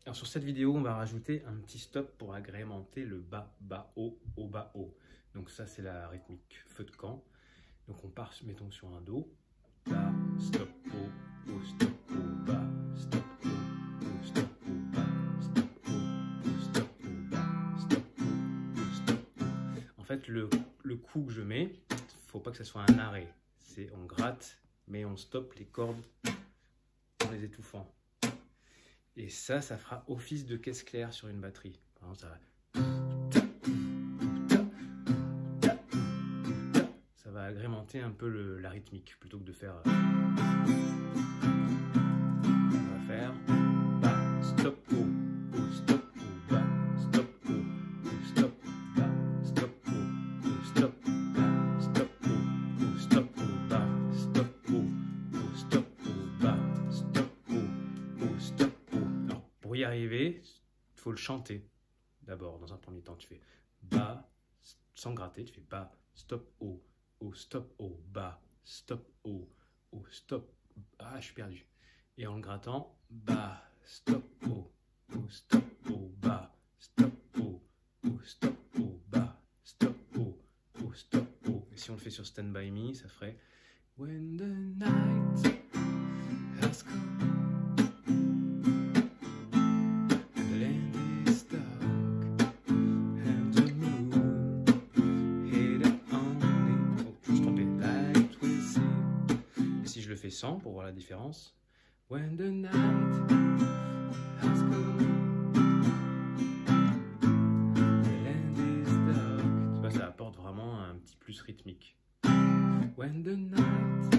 Alors sur cette vidéo, on va rajouter un petit stop pour agrémenter le bas, bas, haut, haut, bas, haut. Donc ça, c'est la rythmique feu de camp. Donc on part, mettons sur un Do. Bas, stop, haut, stop, haut, bas, stop, haut, stop, haut, bas, stop, haut, stop, haut, bas, stop, haut, stop, haut. En fait, le coup que je mets, faut pas que ça soit un arrêt. C'est on gratte, mais on stoppe les cordes en les étouffant. Et ça fera office de caisse claire sur une batterie. Par exemple, ça va agrémenter un peu la rythmique plutôt que de faire. On va faire bas, stop, haut, stop, haut, bas, stop, haut, stop, bas, stop, haut, stop, bas, stop, haut, stop, haut, bas, stop, haut, stop, haut, bas, stop, haut, stop. Pour y arriver, il faut le chanter. D'abord, dans un premier temps, tu fais bas, sans gratter, tu fais bas, stop, haut, stop, haut, bas, stop, haut, stop. Ah, je suis perdu. Et en le grattant, bas, stop, haut, stop, haut, bas, stop, haut, stop, haut, bas, stop, haut, stop, haut. Et si on le fait sur Stand By Me, ça ferait When the night has come. Je le fais sans pour voir la différence. When the night has come, the land is dark. Tu vois, ça apporte vraiment un petit plus rythmique. When the night